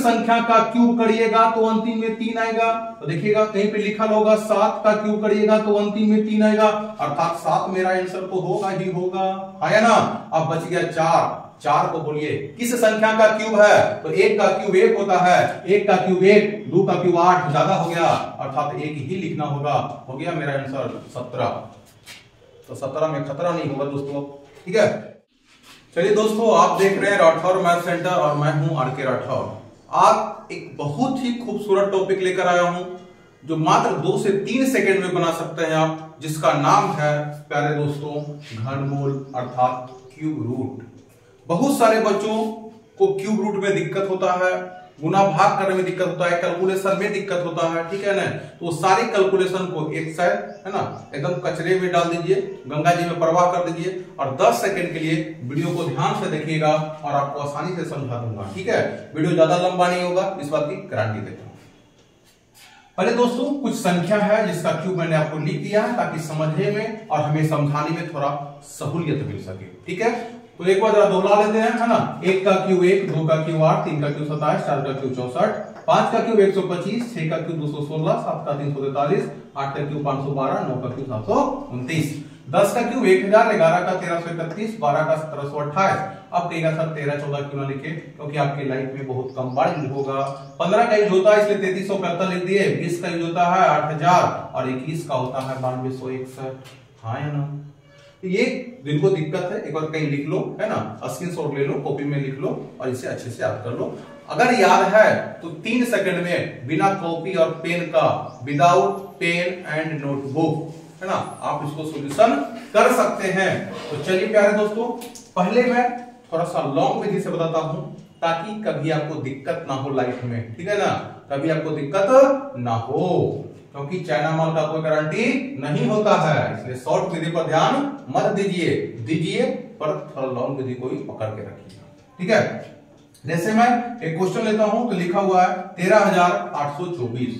संख्या का क्यूब करिएगा तो अंतिम में 3 आएगा। तो देखिएगा कहीं पे लिखा होगा 7 का क्यूब करिएगा तो अंतिम में 3 आएगा, अर्थात 7 मेरा आंसर तो होगा ही होगा, आया ना। अब बच गया 4। 4 को बोलिए किस संख्या का क्यूब है? तो 1 का क्यूब 1 होता है, 1 का क्यूब 1, 2 का क्यूब 8, ज्यादा हो गया, अर्थात 1 ही लिखना होगा। हो गया मेरा आंसर 17। तो 17 में खतरा नहीं होगा दोस्तों, ठीक है। चलिए दोस्तों, आप देख रहे हैं राठौर मैथ सेंटर और मैं हूं आर.के. राठौर। आज एक बहुत ही खूबसूरत टॉपिक लेकर आया हूं जो मात्र 2 से 3 सेकंड में बना सकते हैं आप, जिसका नाम है प्यारे दोस्तों घनमूल अर्थात क्यूब रूट। बहुत सारे बच्चों को क्यूब रूट में दिक्कत होता है, गुना भाग करने में दिक्कत होता है, कैलकुलेशन में दिक्कत होता है, ठीक है ना। तो सारी कैलकुलेशन को एक साइड है ना एकदम कचरे में डाल दीजिए, गंगा जी में प्रवाह कर दीजिए और 10 सेकंड के लिए वीडियो को ध्यान से देखिएगा और आपको आसानी से समझा दूंगा, ठीक है। वीडियो ज्यादा लंबा नहीं होगा, इस बात की गारंटी देता हूं। पहले दोस्तों कुछ संख्या है जिसका क्यूब मैंने आपको लिख दिया है ताकि समझने में और हमें समझाने में थोड़ा सहूलियत मिल सके, ठीक है। तो एक बार जरा दोहरा लेते हैं, है ना। 1 का क्यूब 1, 2 का क्यूब 8, 3 का क्यूब 27, 4 का क्यूब 64, 5 का क्यूब 125, 6 का क्यूब 216, 7 का 343, 8 का क्यूब 512, 9 का क्यूब 729, 10 का क्यूब 1000, 11 का 1331, 12 का 1728। अब कहेगा सर 13, 14 क्यों ना लिखे, क्योंकि आपकी लाइफ में बहुत कम बार यूज होगा। 15 का यूज होता है इसलिए 3375 लिख दिए, 20 का यूज होता है 8000 और 21 का होता है 9261। हाँ या ना। ये जिनको दिक्कत है एक बार कहीं लिख लो, है ना, स्क्रीनशॉट ले लो, कॉपी में लिख लो और इसे अच्छे से याद कर लो। अगर याद है तो 3 सेकंड में बिना कॉपी और पेन का, विदाउट पेन एंड नोटबुक, है ना, आप इसको सॉल्यूशन कर सकते हैं। तो चलिए प्यारे दोस्तों, पहले मैं थोड़ा सा लॉन्ग विधि से बताता हूं ताकि कभी आपको दिक्कत ना हो लाइफ में, ठीक है ना, कभी आपको दिक्कत ना हो, क्योंकि चाइना माल का कोई गारंटी नहीं होता है। इसलिए शॉर्ट विधि पर ध्यान मत दीजिए पर थोड़ा लॉन्ग विधि को ही पकड़ के रखिएगा, ठीक है। जैसे मैं एक क्वेश्चन लेता हूं तो लिखा हुआ है 13824,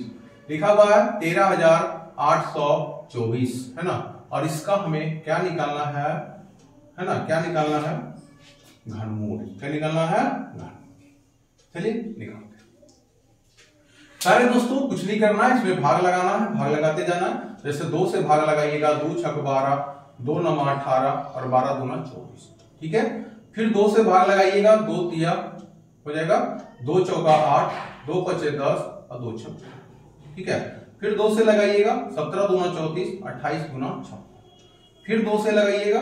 लिखा हुआ है 13824, है ना, और इसका हमें क्या निकालना है ना, क्या निकालना है? घनमूल। क्या निकालना है? घनमूल। चलिए निकालते हैं। सारे दोस्तों कुछ नहीं करना है, इसमें भाग लगाना है, भाग लगाते जाना है। जैसे 2 से भाग लगाइएगा, 2 छक 12, 2 9 18 और 12 दूना 24, ठीक है। फिर 2 से भाग लगाइएगा, 2 तिया हो जाएगा, 2 चौका 8, 2 पचे 10 और 2 छक, ठीक है। फिर 2 से लगाइएगा, 17 दूना 34, 28 गुना 6। फिर 2 से लगाइएगा,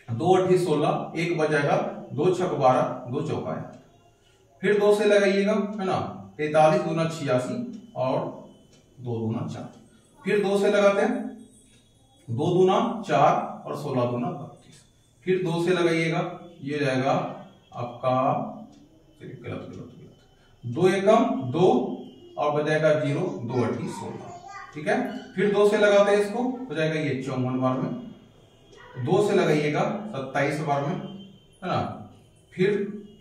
2 8 16, 1 बचेगा, 2 छक 12, 2 चौका 8। फिर 2 से लगाइएगा, है ना, 43 दूना 86 और 2 दूना 4। फिर 2 से लगाते हैं, 2 दूना 4 और 16 दूना 32। फिर 2 से लगाइएगा, ये जाएगा आपका गलत 2 एकम 2 और बजाएगा 0, 2 8 16, ठीक है। फिर 2 से लगाते हैं इसको, हो जाएगा ये 54 बार में। 2 से लगाइएगा 27 बार में, है ना। फिर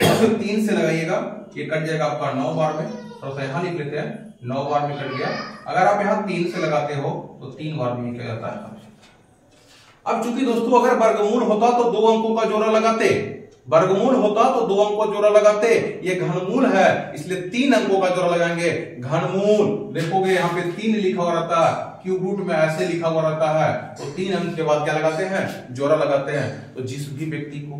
3 से लगाइएगा, ये कट जाएगा आपका 9 बार में, थोड़ा सा यहां लिख लेते हैं, 9 बार में कट गया। अगर आप यहां 3 से लगाते हो तो 3 बार में क्या जाता है। अब चूंकि दोस्तों अगर वर्गमूल होता तो 2 अंकों का जोड़ा लगाते, वर्गमूल होता तो 2 अंकों का जोड़ा लगाते। ये घनमूल है इसलिए 3 अंकों का जोड़ा लगाएंगे। घनमूल देखोगे यहाँ पे 3 लिखा हुआ रहता है, क्यूब रूट में ऐसे लिखा हुआ रहता है, तो 3 अंक के बाद क्या लगाते हैं? जोड़ा लगाते हैं। तो जिस भी व्यक्ति को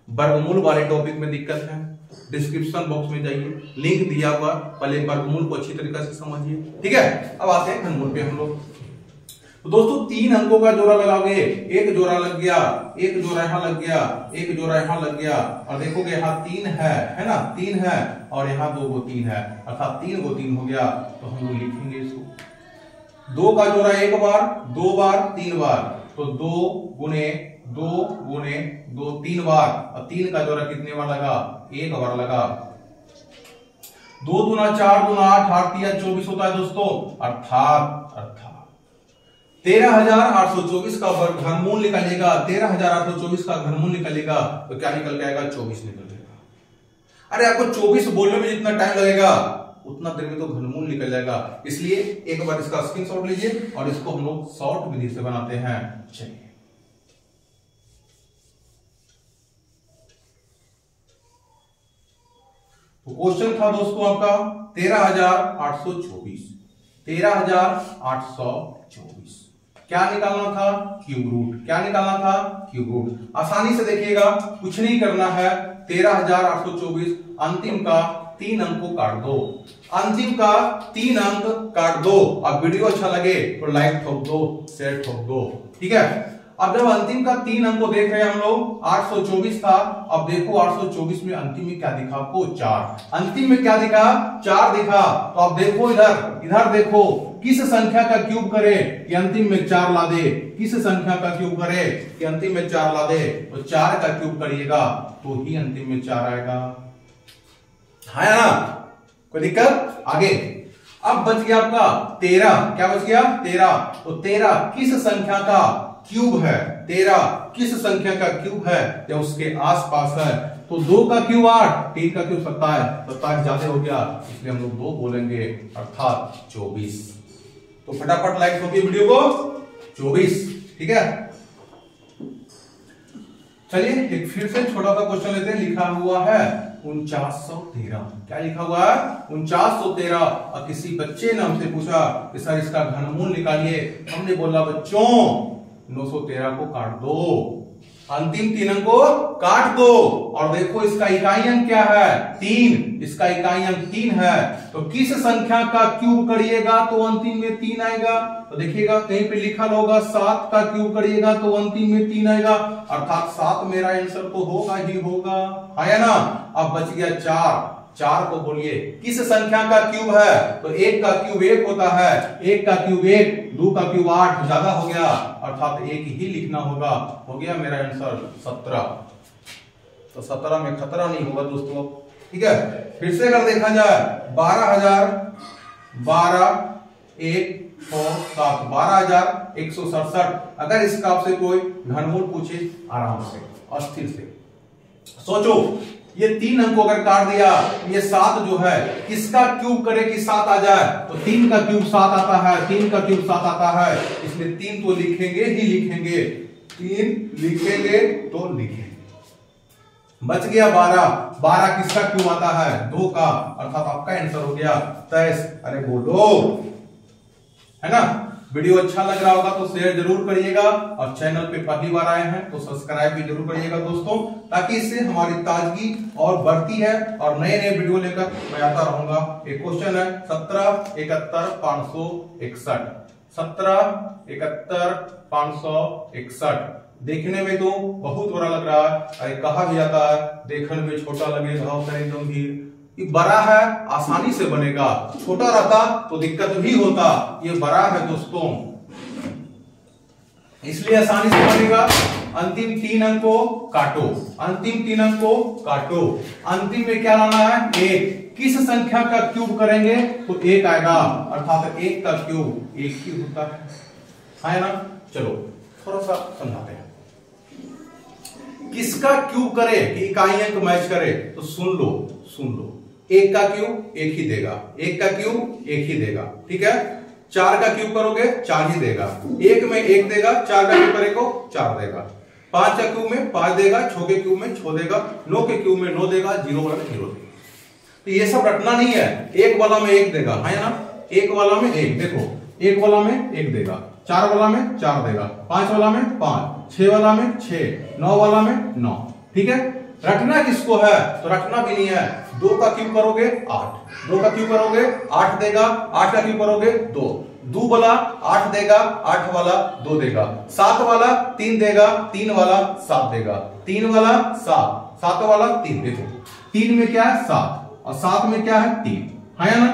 वर्गमूल वाले टॉपिक में दिक्कत है, डिस्क्रिप्शन बॉक्स में जाइए, लिंक दिया हुआ, पहले वर्गमूल को अच्छी तरीके से समझिए, ठीक है। अब आते हैं घनमूल पे हम लोग। तो दोस्तों 3 अंकों का जोड़ा लगाओगे, एक जोड़ा लग गया, एक जोड़ा यहां लग गया, एक जोड़ा यहां लग गया, और देखोगे यहाँ 3 है ना, 3 है और यहाँ 2 को 3 है, अर्थात 3 को 3 हो गया। तो हम लोग लिखेंगे इसको 2 का जोड़ा 1 बार, 2 बार, 3 बार, तो 2 गुने 2 3 बार, और 3 का जोड़ा कितने बार लगा? 1 बार लगा। 2 दूना 4 दूना 8, 8 तिया 24 होता है दोस्तों, अर्थात 13824 का घनमूल निकालिएगा। 13824 का घनमूल निकालिएगा तो क्या निकल के आएगा? 24 निकल जाएगा। अरे आपको 24 बोलने में जितना टाइम लगेगा उतना देर में तो घनमूल निकल जाएगा। इसलिए एक बार इसका स्क्रीनशॉट लीजिए और इसको हम लोग शॉर्ट विधि से बनाते हैं। चलिए तो क्वेश्चन था दोस्तों आपका 13,824। 13,824 क्या निकालना था? Cube root. क्या निकालना था? Cube root. आसानी से देखिएगा, कुछ नहीं करना है। 13,824 अंतिम का 3 अंक को काट दो। अंतिम का 3 अंक काट दो। अब वीडियो अच्छा लगे तो लाइक ठोक दो, शेयर ठोक दो, ठीक है। अब जब अंतिम का 3 अंक को देख रहे हैं हम लोग, 824 था। अब देखो 824 में अंतिम में क्या दिखा आपको? 4। अंतिम में क्या दिखा? 4 दिखा। तो अब देखो इधर देखो, किस संख्या का क्यूब करे कि अंतिम में 4 ला दे? किस संख्या का क्यूब करे कि अंतिम में 4 ला दे? तो 4 का क्यूब करिएगा तो ही अंतिम में 4 आएगा, है ना? कोई दिक्कत? आगे अब बच गया आपका 13। क्या बच गया? 13। तो 13 किस संख्या का क्यूब है? 13 किस संख्या का क्यूब है या उसके आसपास है? तो 2 का क्यूब 8, 3 का क्यूब 27। 27 ज्यादा हो गया, इसलिए हम लोग 2 बोलेंगे, अर्थात 24। तो फटाफट लाइक होगी वीडियो को 24, ठीक है। चलिए एक फिर से छोटा सा क्वेश्चन लेते हैं। लिखा हुआ है 4913। क्या लिखा हुआ है? 4913। और किसी बच्चे ने हमसे पूछा कि सर इसका घनमूल निकालिए। हमने बोला बच्चों 913 को काट दो, अंतिम 3 अंक को काट दो। और देखो इसका इकाई अंक क्या है? 3। इसका इकाई अंक 3 है। तो किस संख्या का क्यूब करिएगा तो अंतिम में 3 आएगा? तो देखिएगा कहीं पे लिखा होगा 7 का क्यूब करिएगा तो अंतिम में 3 आएगा, अर्थात 7 मेरा आंसर तो होगा ही होगा, है ना। अब बच गया 4। 4 को बोलिए किस संख्या का क्यूब है? तो 1 का क्यूब 1 होता है। 1 का क्यूब 1, 2 का क्यूब 8, ज्यादा हो गया, अर्थात 1 ही लिखना होगा। हो गया मेरा आंसर 17। तो 17 में खतरा नहीं होगा दोस्तों, ठीक है। फिर से अगर देखा जाए 12,167, अगर इसका आपसे कोई घनमूल पूछे आराम से अस्थिर से सोचो, ये 3 अंक को अगर काट दिया, ये 7 जो है किसका क्यूब करे कि 7 आ जाए? तो 3 का क्यूब 7 आता है। 3 का क्यूब 7 आता है, इसलिए 3 तो लिखेंगे ही लिखेंगे। 3 लिखेंगे तो लिखेंगे। बच गया 12। 12 किसका क्यूब आता है? 2 का, अर्थात आपका आंसर हो गया 23। अरे बोलो, है ना। वीडियो अच्छा लग रहा होगा तो शेयर जरूर करिएगा, और चैनल पे पहली बार आए हैं तो सब्सक्राइब भी जरूर करिएगा दोस्तों, ताकि इससे हमारी ताजगी और बढ़ती है और नए नए वीडियो लेकर मैं आता रहूंगा। एक क्वेश्चन है 1771 561 देखने में तो बहुत बड़ा लग रहा है। अरे कहा भी जाता है देखने में छोटा लगे घाव करे गंभीर। ये बड़ा है आसानी से बनेगा, छोटा रहता तो दिक्कत भी होता। ये बड़ा है दोस्तों, इसलिए आसानी से बनेगा। अंतिम 3 अंक को काटो, अंतिम 3 अंक को काटो। अंतिम में क्या लाना है? 1। किस संख्या का क्यूब करेंगे तो 1 आएगा, अर्थात 1 का क्यूब 1 ही होता है ना। चलो थोड़ा सा समझाते हैं। किसका क्यूब करे कि इकाई अंक मैच करे? तो सुन लो 1 का क्यूब 1 ही देगा। 1 का क्यूब 1 ही देगा, ठीक है। 4 का क्यूब करोगे 4 ही देगा। 1 में 1 देगा, 4 का क्यूब करेगा 4 देगा। 5 का क्यूब में 5 देगा, 6 के क्यूब में 6 देगा, 9 के क्यूब में 9 देगा, 0 वाला में 0 देगा। तो ये सब रटना नहीं है। 1 वाला में 1 देगा, है ना। 1 वाला में 1 देखो, 1 वाला में 1 देगा, 4 वाला में 4 देगा, 5 वाला में 5, 6 वाला में 6, 9 वाला में 9, ठीक है। रखना किसको है? तो रखना भी नहीं है। 2 का क्यूब करोगे 8, 2 का क्यूब करोगे 8 देगा, 8 का क्यूब करोगे 2, 2 वाला 8 देगा, 8 वाला 2 देगा, 7 वाला 3 देगा, 3 वाला 7 देगा, 3 वाला 7, 7 वाला 3। देखो 3 में क्या है? 7, और 7 में क्या है? 3, है ना।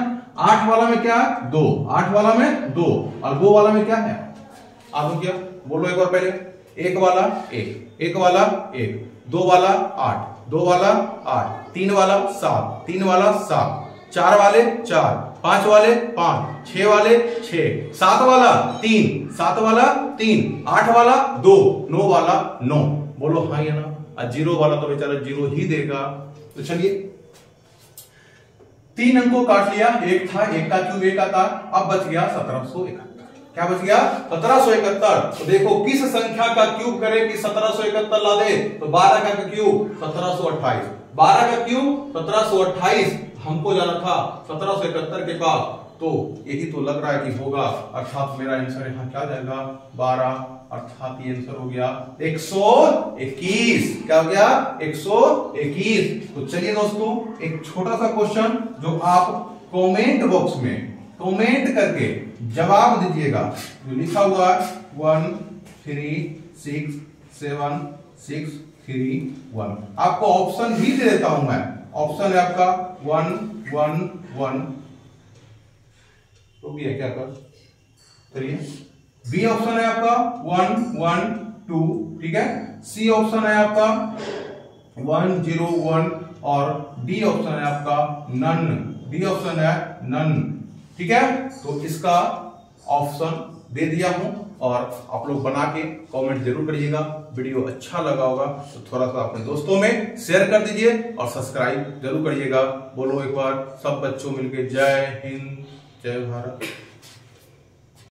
8 वाला में क्या है? 2, 8 वाला में 2, और 2 वाला में क्या है? आगे क्या बोलो एक बार पहले। 1 वाला 1, 1 वाला 1, 2 वाला 8, 2 वाला 8, 3 वाला 7, 3 वाला 7, 4 वाले 4, 5 वाले 5, 6 वाले 6, 7 वाला 3, 7 वाला 3, 8 वाला 2, 9 वाला 9। बोलो हाँ या ना। 0 वाला तो बेचारा 0 ही देगा। तो चलिए 3 अंकों काट लिया। 1 था, 1 का क्यूब 1 आता। अब बच गया 1771। क्या बच गया? 1771। तो देखो किस संख्या का क्यूब करे कि 1771 ला दे? तो 12 का क्यूब 1728। 12 का क्यूब 1728, हमको जाना था 1771 के पास, तो यही तो लग रहा है कि होगा, अर्थात मेरा आंसर यहाँ क्या जाएगा 12, अर्थात ये आंसर हो गया 121। क्या हो गया 121। तो चलिए दोस्तों एक छोटा सा क्वेश्चन जो आप कमेंट बॉक्स में कमेंट करके जवाब दीजिएगा, जो लिखा हुआ है 1 3 6 7 6 3 1। आपको ऑप्शन भी दे देता हूं मैं, ऑप्शन है आपका 1 1 1, तो भी है क्या कर, चलिए बी ऑप्शन है आपका 1 1 2, ठीक है, सी ऑप्शन है आपका 1 0 1 और डी ऑप्शन है आपका नन, डी ऑप्शन है नन, ठीक है। तो इसका ऑप्शन दे दिया हूं और आप लोग बना के कमेंट जरूर करिएगा। वीडियो अच्छा लगा होगा तो थोड़ा सा अपने दोस्तों में शेयर कर दीजिए और सब्सक्राइब जरूर करिएगा। बोलो एक बार सब बच्चों मिलके जय हिंद जय भारत।